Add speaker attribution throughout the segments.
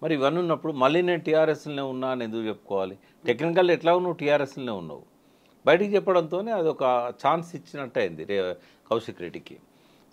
Speaker 1: మరి ఇవన్నీ ఉన్నప్పుడు మళ్ళీ నేను టీఆర్ఎస్లోనే ఉన్నా అని ఎందుకు చెప్పుకోవాలి? టెక్నికల్ ఎట్లాగో నువ్వు టీఆర్ఎస్లోనే ఉన్నావు. బయటికి చెప్పడంతోనే అదొక ఛాన్స్ ఇచ్చినట్టు అయింది కౌశిక్ రెడ్డికి.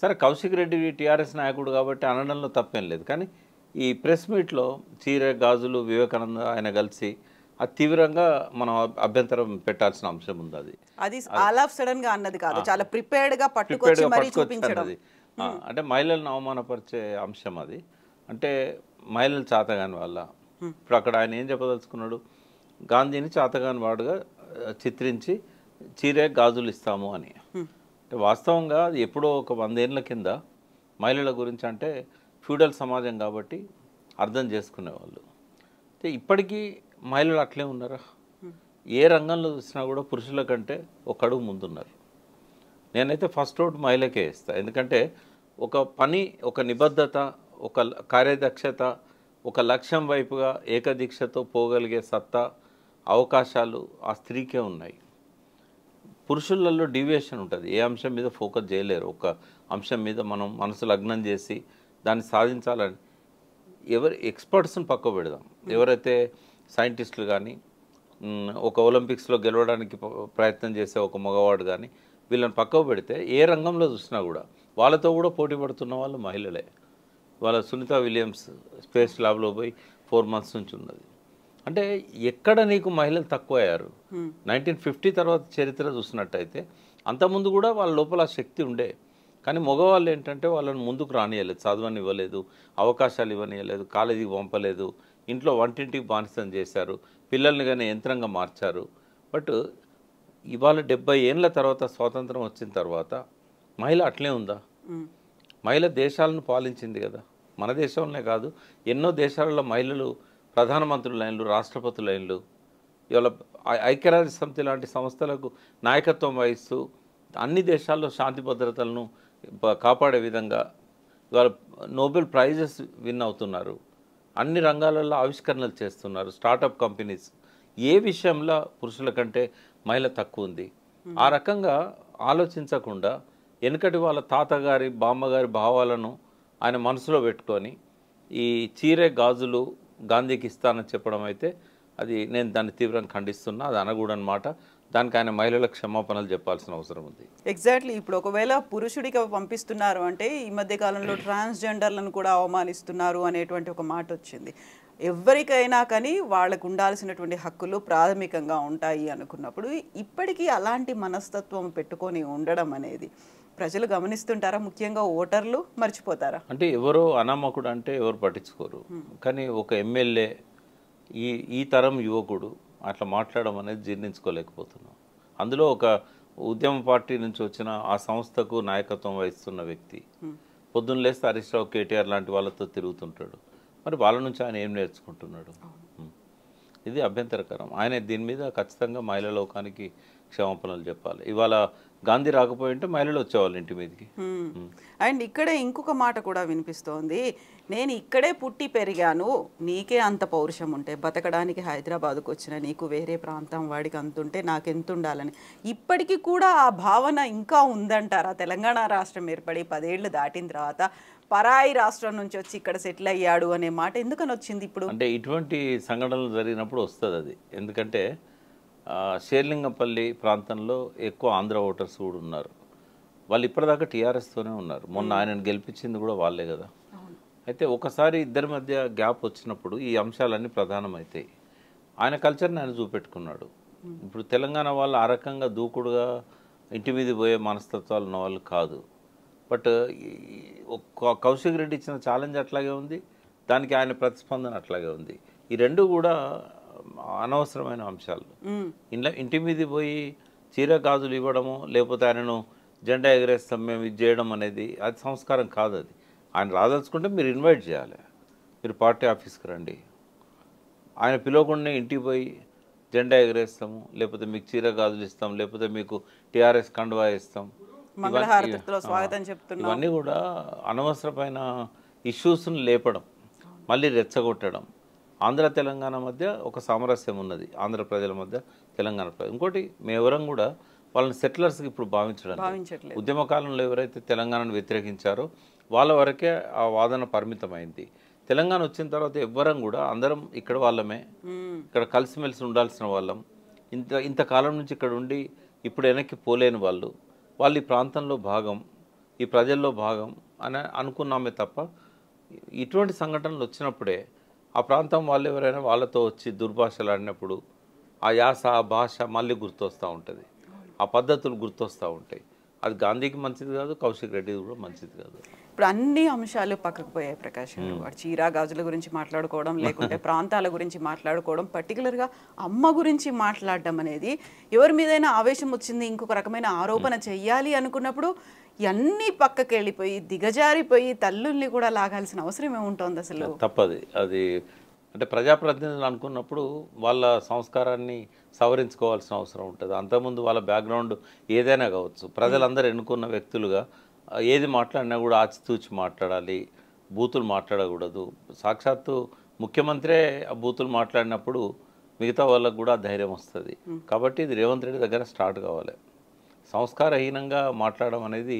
Speaker 1: సరే కౌశిక్ రెడ్డి టీఆర్ఎస్ నాయకుడు కాబట్టి అనడంలో తప్పేం లేదు. కానీ ఈ ప్రెస్ మీట్లో చీర గాజులు వివేకానంద ఆయన కలిసి అది తీవ్రంగా మనం అభ్యంతరం పెట్టాల్సిన అంశం ఉంది.
Speaker 2: అది ఆల్ ఆఫ్ సడన్ గా అన్నది కాదు, చాలా ప్రిపేర్డ్ గా పట్టుకొచ్చి మరీ చూపించడం.
Speaker 1: అంటే మహిళలను అవమానపరిచే అంశం అది. అంటే మహిళలు చాతగాని వల్ల ఇప్పుడు అక్కడ ఆయన ఏం చెప్పదలుచుకున్నాడు? గాంధీని చాతగాని వాడుగా చిత్రించి చీరే గాజులు ఇస్తాము అని. అంటే వాస్తవంగా అది ఎప్పుడో ఒక 100 ఏళ్ళ కింద మహిళల గురించి అంటే ఫ్యూడల్ సమాజం కాబట్టి అర్థం చేసుకునేవాళ్ళు. అంటే ఇప్పటికీ మహిళలు అట్లే ఉన్నారా? ఏ రంగంలో చూసినా కూడా పురుషుల కంటే ఒక అడుగు ముందున్నారు. నేనైతే ఫస్ట్ ఓట్ మహిళకే ఇస్తాను. ఎందుకంటే ఒక పని, ఒక నిబద్ధత, ఒక కార్యదక్షత, ఒక లక్ష్యం వైపుగా ఏకదీక్షతో పోగలిగే సత్తా, అవకాశాలు ఆ స్త్రీకే ఉన్నాయి. పురుషులలో డీవియేషన్ ఉంటుంది. ఏ అంశం మీద ఫోకస్ చేయలేరు. ఒక అంశం మీద మనం మనసు లగ్నం చేసి దాన్ని సాధించాలని ఎవరు ఎక్స్పర్ట్స్ని పక్క పెడదాం. ఎవరైతే సైంటిస్టులు కానీ ఒక ఒలింపిక్స్లో గెలవడానికి ప్రయత్నం చేసే ఒక మగవాడు కానీ వీళ్ళని పక్కకు పెడితే ఏ రంగంలో చూసినా కూడా వాళ్ళతో కూడా పోటీ పడుతున్న వాళ్ళు మహిళలే. వాళ్ళ సునీత విలియమ్స్ స్పేస్ ల్యాబ్లో పోయి 4 months నుంచి ఉన్నది. అంటే ఎక్కడ నీకు మహిళలు తక్కువ అయ్యారు? 1950 తర్వాత చరిత్ర చూసినట్టయితే అంతకుముందు కూడా వాళ్ళ లోపల శక్తి ఉండే. కానీ మగవాళ్ళు ఏంటంటే వాళ్ళని ముందుకు రానియలేదు, చదవని ఇవ్వలేదు, అవకాశాలు ఇవ్వనియలేదు, కాలేజీకి పంపలేదు, ఇంట్లో వంటింటికి బానిసం చేశారు, పిల్లల్ని కానీ యంత్రంగా మార్చారు. బట్ ఇవాళ 70 ఏళ్ళ తర్వాత స్వాతంత్రం వచ్చిన తర్వాత మహిళ అట్లే ఉందా? మహిళ దేశాలను పాలించింది కదా. మన దేశంలోనే కాదు, ఎన్నో దేశాలలో మహిళలు ప్రధానమంత్రులైనలు, రాష్ట్రపతులైనలు, ఇవాళ ఐక్యరాజ్య సమితి లాంటి సంస్థలకు నాయకత్వం వహిస్తూ అన్ని దేశాల్లో శాంతి భద్రతలను కాపాడే విధంగా ఇవాళ నోబెల్ ప్రైజెస్ విన్ అవుతున్నారు. అన్ని రంగాలలో ఆవిష్కరణలు చేస్తున్నారు. Startup companies. ఏ విషయంలో పురుషుల కంటే మహిళ తక్కువ ఉంది? ఆ రకంగా ఆలోచించకుండా వెనుకటి వాళ్ళ తాతగారి బామ్మగారి భావాలను ఆయన మనసులో పెట్టుకొని ఈ చీరే గాజులు గాంధీకి ఇస్తానని చెప్పడం అయితే అది నేను దాన్ని తీవ్రంగా ఖండిస్తున్నా. అది అనకూడనమాట. దానికి ఆయన మహిళలకు క్షమాపణలు చెప్పాల్సిన అవసరం ఉంది.
Speaker 2: ఎగ్జాక్ట్లీ. ఇప్పుడు ఒకవేళ పురుషుడికి పంపిస్తున్నారు అంటే ఈ మధ్య కాలంలో ట్రాన్స్జెండర్లను కూడా అవమానిస్తున్నారు అనేటువంటి ఒక మాట వచ్చింది. ఎవరికైనా కానీ వాళ్ళకు ఉండాల్సినటువంటి హక్కులు ప్రాథమికంగా ఉంటాయి అనుకున్నప్పుడు ఇప్పటికీ అలాంటి మనస్తత్వం పెట్టుకొని ఉండడం అనేది ప్రజలు గమనిస్తుంటారా? ముఖ్యంగా ఓటర్లు మర్చిపోతారా?
Speaker 1: అంటే ఎవరో అనామకుడు అంటే ఎవరు పట్టించుకోరు. కానీ ఒక ఎమ్మెల్యే ఈ తరం యువకుడు అట్లా మాట్లాడడం అనేది జీర్ణించుకోలేకపోతున్నాం. అందులో ఒక ఉద్యమ పార్టీ నుంచి వచ్చిన ఆ సంస్థకు నాయకత్వం వహిస్తున్న వ్యక్తి పొద్దున్న లేస్తే హరీష్ రావు, కేటీఆర్ లాంటి వాళ్ళతో తిరుగుతుంటాడు. మరి వాళ్ళ నుంచి ఆయన ఏం నేర్చుకుంటున్నాడు? ఇది అభ్యంతరకరం. ఆయన దీని మీద ఖచ్చితంగా మహిళా లోకానికి క్షమాపణలు చెప్పాలి. ఇవాళ గాంధీ రాకపోయి ఉంటే మహిళలు వచ్చేవాళ్ళు ఇంటి మీదకి.
Speaker 2: అండ్ ఇక్కడే ఇంకొక మాట కూడా వినిపిస్తోంది, నేను ఇక్కడే పుట్టి పెరిగాను, నీకే అంత పౌరుషం ఉంటే బతకడానికి హైదరాబాద్కు వచ్చిన నీకు వేరే ప్రాంతం వాడికి అంతుంటే నాకెంత ఉండాలని. ఇప్పటికీ కూడా ఆ భావన ఇంకా ఉందంటారా? తెలంగాణ రాష్ట్రం ఏర్పడి 10 ఏళ్ళు దాటిన తర్వాత పరాయి రాష్ట్రం నుంచి వచ్చి ఇక్కడ సెటిల్ అయ్యాడు అనే మాట ఎందుకని వచ్చింది ఇప్పుడు?
Speaker 1: అంటే ఇటువంటి సంఘటనలు జరిగినప్పుడు వస్తుంది అది. ఎందుకంటే షేర్లింగంపల్లి ప్రాంతంలో ఎక్కువ ఆంధ్ర ఓటర్స్ కూడా ఉన్నారు. వాళ్ళు ఇప్పటిదాకా టీఆర్ఎస్తోనే ఉన్నారు. మొన్న ఆయనను గెలిపించింది కూడా వాళ్ళే కదా. అయితే ఒకసారి ఇద్దరి మధ్య గ్యాప్ వచ్చినప్పుడు ఈ అంశాలన్నీ ప్రధానమవుతాయి. ఆయన కల్చర్ని ఆయన చూపెట్టుకున్నాడు. ఇప్పుడు తెలంగాణ వాళ్ళు ఆ రకంగా దూకుడుగా ఇంటి మీద పోయే మనస్తత్వాలు ఉన్న వాళ్ళు కాదు. బట్ కౌశిక్ రెడ్డి ఇచ్చిన ఛాలెంజ్ అట్లాగే ఉంది, దానికి ఆయన ప్రతిస్పందన అట్లాగే ఉంది. ఈ రెండు కూడా అనవసరమైన అంశాలు. ఇంటి మీద పోయి చీర గాజులు ఇవ్వడము, లేకపోతే ఆయనను జెండా ఎగరేస్తాం మేము ఇది చేయడం అనేది అది సంస్కారం కాదు. అది ఆయన రాదలుచుకుంటే మీరు ఇన్వైట్ చేయాలి, మీరు పార్టీ ఆఫీస్కి రండి. ఆయన పిలవకుండా ఇంటికి పోయి జెండా ఎగరేస్తాము, లేకపోతే మీకు చీర గాజులు ఇస్తాం, లేకపోతే మీకు టీఆర్ఎస్ కండువా ఇస్తాం, ఇవన్నీ కూడా అనవసరమైన ఇష్యూస్ను లేపడం, మళ్ళీ రెచ్చగొట్టడం. ఆంధ్ర తెలంగాణ మధ్య ఒక సామరస్యం ఉన్నది, ఆంధ్ర ప్రజల మధ్య తెలంగాణ ప్రజలు. ఇంకోటి మేమెవరం కూడా వాళ్ళని సెటిలర్స్కి ఇప్పుడు భావించడం. ఉద్యమ కాలంలో ఎవరైతే తెలంగాణను వ్యతిరేకించారో వాళ్ళ వరకే ఆ వాదన పరిమితమైంది. తెలంగాణ వచ్చిన తర్వాత ఎవ్వరం కూడా అందరం ఇక్కడ వాళ్ళమే, ఇక్కడ కలిసిమెలిసి ఉండాల్సిన వాళ్ళం. ఇంతకాలం నుంచి ఇక్కడ ఉండి ఇప్పుడు వెనక్కి పోలేని వాళ్ళు ఈ ప్రాంతంలో భాగం, ఈ ప్రజల్లో భాగం అని అనుకున్నామే తప్ప ఇటువంటి సంఘటనలు వచ్చినప్పుడే ఆ ప్రాంతం వాళ్ళు ఎవరైనా వాళ్ళతో వచ్చి దుర్భాషలు ఆడినప్పుడు ఆ యాస ఆ భాష మళ్ళీ గుర్తొస్తూ ఉంటుంది, ఆ పద్ధతులు గుర్తొస్తూ ఉంటాయి. అది గాంధీకి మంచిది కాదు, కౌశిక్ రెడ్డి కూడా మంచిది కాదు.
Speaker 2: ఇప్పుడు అన్ని అంశాలు పక్కకు పోయాయి ప్రకాష్ గారు. వాడు చీరా గాజుల గురించి మాట్లాడుకోవడం, లేకుంటే ప్రాంతాల గురించి మాట్లాడుకోవడం, పర్టికులర్గా అమ్మ గురించి మాట్లాడడం అనేది ఎవరి మీదైనా ఆవేశం వచ్చింది, ఇంకొక రకమైన ఆరోపణ చెయ్యాలి అనుకున్నప్పుడు ఇవన్నీ పక్కకి వెళ్ళిపోయి దిగజారిపోయి తల్లుల్ని కూడా లాగాల్సిన అవసరం ఏముంటుంది అసలు?
Speaker 1: తప్పది. అది అంటే ప్రజాప్రతినిధులు అనుకున్నప్పుడు వాళ్ళ సంస్కారాన్ని సవరించుకోవాల్సిన అవసరం ఉంటుంది. అంతకుముందు వాళ్ళ బ్యాక్గ్రౌండ్ ఏదైనా కావచ్చు, ప్రజలందరూ ఎన్నుకున్న వ్యక్తులుగా ఏది మాట్లాడినా కూడా ఆచితూచి మాట్లాడాలి, బూతులు మాట్లాడకూడదు. సాక్షాత్తు ముఖ్యమంత్రే ఆ బూతులు మాట్లాడినప్పుడు మిగతా వాళ్ళకు కూడా ధైర్యం వస్తుంది. కాబట్టి ఇది రేవంత్ రెడ్డి దగ్గర స్టార్ట్ కావాలి. సంస్కారహీనంగా మాట్లాడడం అనేది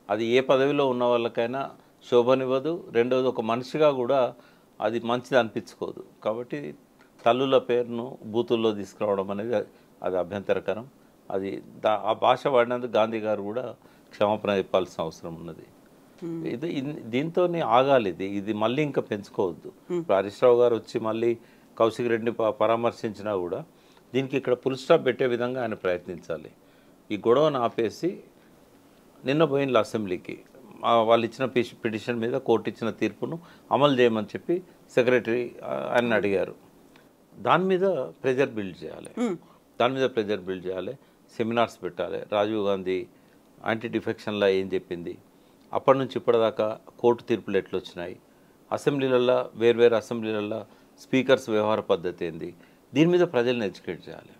Speaker 1: అది ఏ పదవిలో ఉన్న వాళ్ళకైనా శోభనివ్వదు. రెండవది ఒక మనిషిగా కూడా అది మంచిది అనిపించుకోదు. కాబట్టి తల్లుల పేరును బూతుల్లో తీసుకురావడం అనేది అది అభ్యంతరకరం. అది ఆ భాష వాడినందుకు గాంధీ గారు కూడా క్షమాపణ చెప్పాల్సిన అవసరం ఉన్నది. ఇది దీంతోనే ఆగాలి. ఇది మళ్ళీ ఇంకా పెంచుకోవద్దు. ఇప్పుడు హరీష్ రావు గారు వచ్చి మళ్ళీ కౌశిక్ రెడ్డిని పరామర్శించినా కూడా దీనికి ఇక్కడ ఫుల్ స్టాప్ పెట్టే విధంగా ఆయన ప్రయత్నించాలి. ఈ గొడవను ఆపేసి నిన్న పోయిన అసెంబ్లీకి వాళ్ళు ఇచ్చిన పిటిషన్ మీద కోర్టు ఇచ్చిన తీర్పును అమలు చేయమని చెప్పి సెక్రటరీ ఆయన అడిగారు. దాని మీద ప్రెజర్ బిల్డ్ చేయాలి, సెమినార్స్ పెట్టాలి. రాజీవ్ గాంధీ యాంటీ డిఫెక్షన్లా ఏం చెప్పింది, అప్పటి నుంచి ఇప్పటిదాకా కోర్టు తీర్పులు ఎట్లొచ్చినాయి, అసెంబ్లీలలో వేర్వేరు అసెంబ్లీలలో స్పీకర్స్ వ్యవహార పద్ధతి ఏంది, దీని మీద ప్రజల్ని ఎడ్యుకేట్ చేయాలి.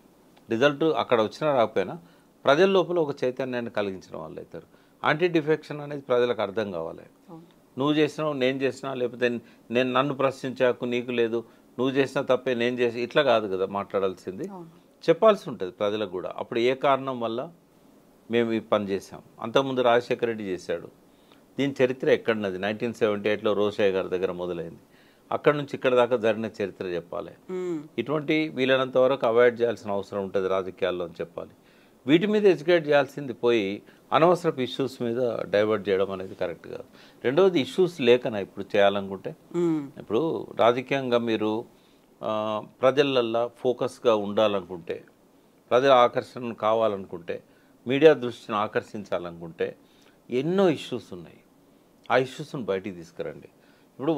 Speaker 1: రిజల్ట్ అక్కడ వచ్చినా రాకపోయినా ప్రజల లోపల ఒక చైతన్యాన్ని కలిగించిన వాళ్ళు అవుతారు. యాంటీ డిఫెక్షన్ అనేది ప్రజలకు అర్థం కావాలి. నువ్వు చేసినావు నేను చేసినా, లేకపోతే నేను నన్ను ప్రశ్నించాకు నీకు లేదు, నువ్వు చేసిన తప్పే నేను చేసి ఇట్లా కాదు కదా మాట్లాడాల్సింది. చెప్పాల్సి ఉంటుంది ప్రజలకు కూడా. అప్పుడు ఏ కారణం వల్ల మేము ఈ పని చేసాం. అంతకుముందు రాజశేఖర రెడ్డి చేశాడు. దీని చరిత్ర ఎక్కడున్నది? 1978లో రోషయ్య గారి దగ్గర మొదలైంది. అక్కడి నుంచి ఇక్కడ దాకా జరిగిన చరిత్ర చెప్పాలి. ఇటువంటి వీలైనంత వరకు అవాయిడ్ చేయాల్సిన అవసరం ఉంటుంది రాజకీయాల్లో అని చెప్పాలి. వీటి మీద ఎడ్యుకేట్ చేయాల్సింది పోయి అనవసరపు ఇష్యూస్ మీద డైవర్ట్ చేయడం అనేది కరెక్ట్ కాదు. రెండవది ఇష్యూస్ లేకనా ఇప్పుడు చేయాలనుకుంటే, ఇప్పుడు రాజకీయంగా మీరు ప్రజలల్లో ఫోకస్గా ఉండాలనుకుంటే, ప్రజల ఆకర్షణ కావాలనుకుంటే, మీడియా దృష్టిని ఆకర్షించాలనుకుంటే ఎన్నో ఇష్యూస్ ఉన్నాయి. ఆ ఇష్యూస్ను బయటికి తీసుకురండి. ఇప్పుడు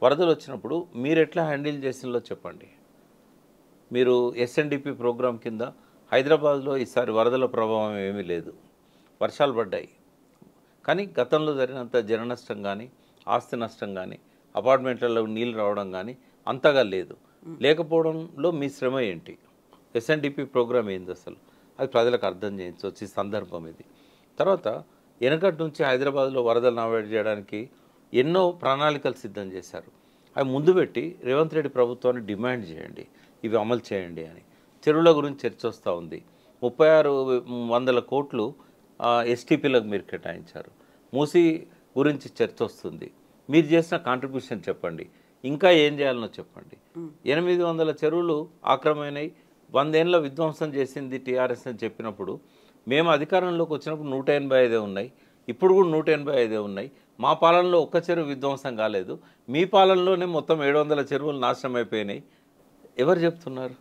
Speaker 1: వరదలు వచ్చినప్పుడు మీరు ఎట్లా హ్యాండిల్ చేసిందో చెప్పండి. మీరు ఎస్ఎన్డిపి ప్రోగ్రాం కింద హైదరాబాద్లో ఈసారి వరదల ప్రభావం ఏమీ లేదు, వర్షాలు పడ్డాయి. కానీ గతంలో జరిగినంత జన నష్టం కానీ ఆస్తి నష్టం కానీ అపార్ట్మెంట్లలో నీళ్ళు రావడం కానీ అంతగా లేదు. లేకపోవడంలో మీ శ్రమ ఏంటి? ఎస్ఎన్డిపి ప్రోగ్రాం ఏంది అసలు? అది ప్రజలకు అర్థం చేయించవచ్చు ఈ సందర్భం ఇది. తర్వాత వెనకటి నుంచి హైదరాబాద్లో వరదలను అవాయిడ్ చేయడానికి ఎన్నో ప్రణాళికలు సిద్ధం చేశారు. అవి ముందు పెట్టి రేవంత్ రెడ్డి ప్రభుత్వాన్ని డిమాండ్ చేయండి, ఇవి అమలు చేయండి అని. చెరువుల గురించి చర్చ వస్తూ ఉంది. 3600 కోట్లు ఎస్టీపీలకు మీరు కేటాయించారు. మూసీ గురించి చర్చ వస్తుంది. మీరు చేసిన కాంట్రిబ్యూషన్ చెప్పండి, ఇంకా ఏం చేయాలనో చెప్పండి. 800 చెరువులు ఆక్రమైనవి, 100 ఏళ్ళ విధ్వంసం చేసింది టీఆర్ఎస్ అని చెప్పినప్పుడు మేము అధికారంలోకి వచ్చినప్పుడు 185 ఉన్నాయి, ఇప్పుడు కూడా 185 ఉన్నాయి. మా పాలనలో ఒక్క చెరువు విధ్వంసం కాలేదు, మీ పాలనలోనే మొత్తం 700 చెరువులు నాశనం అయిపోయినాయి. ఎవరు చెప్తున్నారు?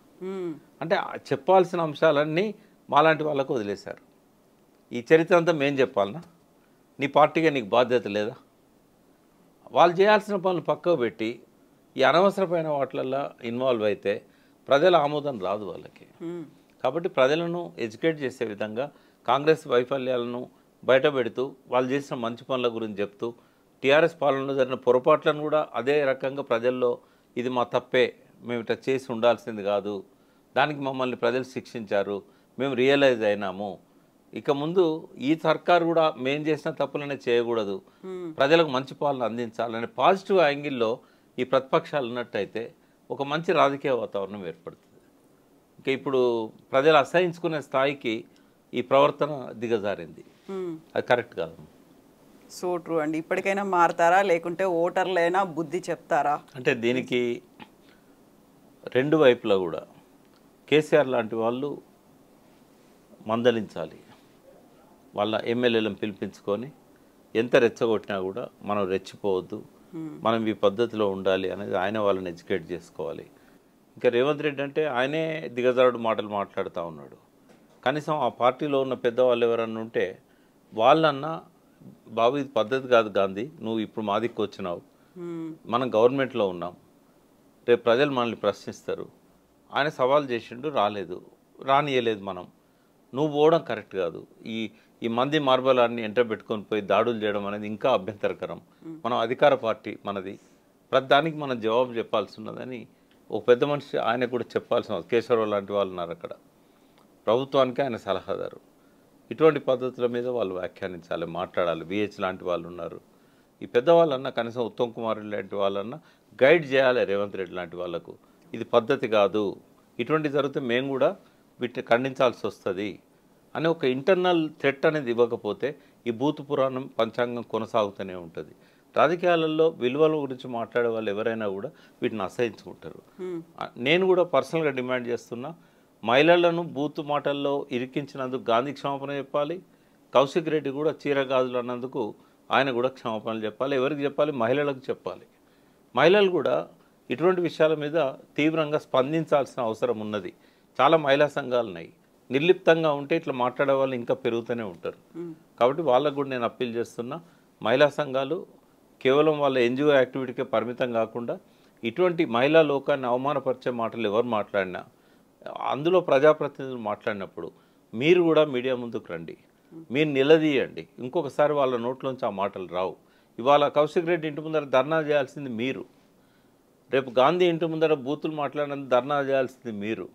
Speaker 1: అంటే చెప్పాల్సిన అంశాలన్నీ మాలాంటి వాళ్ళకు వదిలేశారు. ఈ చరిత్ర అంతా మేము చెప్పాలనా? నీ పార్టీగా నీకు బాధ్యత లేదా? వాళ్ళు చేయాల్సిన పనులు పక్కకు పెట్టి ఈ అనవసరమైన వాటిల్లో ఇన్వాల్వ్ అయితే ప్రజల ఆమోదం రాదు వాళ్ళకి. కాబట్టి ప్రజలను ఎడ్యుకేట్ చేసే విధంగా కాంగ్రెస్ వైఫల్యాలను బయటపెడుతూ వాళ్ళు చేసిన మంచి పనుల గురించి చెప్తూ టీఆర్ఎస్ పాలనలో జరిగిన పొరపాట్లను కూడా అదే రకంగా ప్రజల్లో ఇది మా తప్పే, మేము ఇట్లా చేసి ఉండాల్సింది కాదు, దానికి మమ్మల్ని ప్రజలు శిక్షించారు, మేము రియలైజ్ అయినాము, ఇక ముందు ఈ సర్కారు కూడా మేము చేసిన తప్పులనే చేయకూడదు, ప్రజలకు మంచి పాలన అందించాలనే పాజిటివ్ యాంగిల్లో ఈ ప్రతిపక్షాలు ఉన్నట్టయితే ఒక మంచి రాజకీయ వాతావరణం ఏర్పడుతుంది. ఇంకా ఇప్పుడు ప్రజలు అసహించుకునే స్థాయికి ఈ ప్రవర్తన దిగజారింది. అది కరెక్ట్ కాదు.
Speaker 2: సో ట్రూ అండి. ఇప్పటికైనా మారతారా లేకుంటే ఓటర్లైనా బుద్ధి చెప్తారా?
Speaker 1: అంటే దీనికి రెండు వైపులా కూడా కేసీఆర్ లాంటి వాళ్ళు మందలించాలి. వాళ్ళ ఎమ్మెల్యేలను పిలిపించుకొని ఎంత రెచ్చగొట్టినా కూడా మనం రెచ్చిపోవద్దు, మనం ఈ పద్ధతిలో ఉండాలి అనేది ఆయన వాళ్ళని ఎడ్యుకేట్ చేసుకోవాలి. ఇంకా రేవంత్ రెడ్డి అంటే ఆయనే దిగజారుడు మాటలు మాట్లాడుతూ ఉన్నాడు. కనీసం ఆ పార్టీలో ఉన్న పెద్దవాళ్ళు ఎవరన్నా ఉంటే వాళ్ళన్నా, బాబు ఇది పద్ధతి కాదు గాంధీ, నువ్వు ఇప్పుడు మా దిక్కు వచ్చినావు, మనం గవర్నమెంట్లో ఉన్నాం, రేపు ప్రజలు మనల్ని ప్రశ్నిస్తారు. ఆయన సవాల్ చేసిండు, రాలేదు, రానియలేదు. నువ్వు పోవడం కరెక్ట్ కాదు. ఈ మంది మార్బలాన్ని ఎంటర్ పెట్టుకొని పోయి దాడులు చేయడం అనేది ఇంకా అభ్యంతరకరం. మనం అధికార పార్టీ మనది, ప్రతి దానికి మనం జవాబు చెప్పాల్సి ఉన్నదని ఒక పెద్ద మనిషి ఆయన కూడా చెప్పాల్సిన కేశవరావు లాంటి వాళ్ళు ఉన్నారు అక్కడ, ప్రభుత్వానికి ఆయన సలహాదారు. ఇటువంటి పద్ధతుల మీద వాళ్ళు వ్యాఖ్యానించాలి, మాట్లాడాలి. బిహెచ్ లాంటి వాళ్ళు ఉన్నారు. ఈ పెద్దవాళ్ళన్నా కనీసం ఉత్తమ్ కుమార్ లాంటి వాళ్ళన్నా గైడ్ చేయాలి రేవంత్ రెడ్డి లాంటి వాళ్ళకు. ఇది పద్ధతి కాదు, ఇటువంటి జరిగితే మేము కూడా వీటిని ఖండించాల్సి వస్తుంది అని ఒక ఇంటర్నల్ థ్రెట్ అనేది ఇవ్వకపోతే ఈ భూత పురాణం పంచాంగం కొనసాగుతూనే ఉంటుంది. రాజకీయాలలో విలువల గురించి మాట్లాడే వాళ్ళు ఎవరైనా కూడా వీటిని అసహించుకుంటారు. నేను కూడా పర్సనల్గా డిమాండ్ చేస్తున్నా, మహిళలను బూతు మాటల్లో ఇరికించినందుకు గాంధీ క్షమాపణ చెప్పాలి. కౌశిక్ రెడ్డి కూడా చీరగాజులు అన్నందుకు ఆయన కూడా క్షమాపణలు చెప్పాలి. ఎవరికి చెప్పాలి? మహిళలకు చెప్పాలి. మహిళలు కూడా ఇటువంటి విషయాల మీద తీవ్రంగా స్పందించాల్సిన అవసరం ఉన్నది. చాలా మహిళా సంఘాలు ఉన్నాయి, నిర్లిప్తంగా ఉంటే ఇట్లా మాట్లాడే వాళ్ళు ఇంకా పెరుగుతూనే ఉంటారు. కాబట్టి వాళ్ళకు కూడా నేను అప్పీల్ చేస్తున్నా, మహిళా సంఘాలు కేవలం వాళ్ళ ఎన్జిఓ యాక్టివిటీకే పరిమితం కాకుండా ఇటువంటి మహిళా లోకాన్ని అవమానపరిచే మాటలు ఎవరు మాట్లాడినా, అందులో ప్రజాప్రతినిధులు మాట్లాడినప్పుడు మీరు కూడా మీడియా ముందుకు రండి, మీరు నిలదీయండి. ఇంకొకసారి వాళ్ళ నోట్లోంచి ఆ మాటలు రావు. ఇవాళ కౌశిక్ రెడ్డి ఇంటి ముందర ధర్నా చేయాల్సింది మీరు, రేపు గాంధీ ఇంటి ముందర బూతులు మాట్లాడినందుకు ధర్నా చేయాల్సింది మీరు.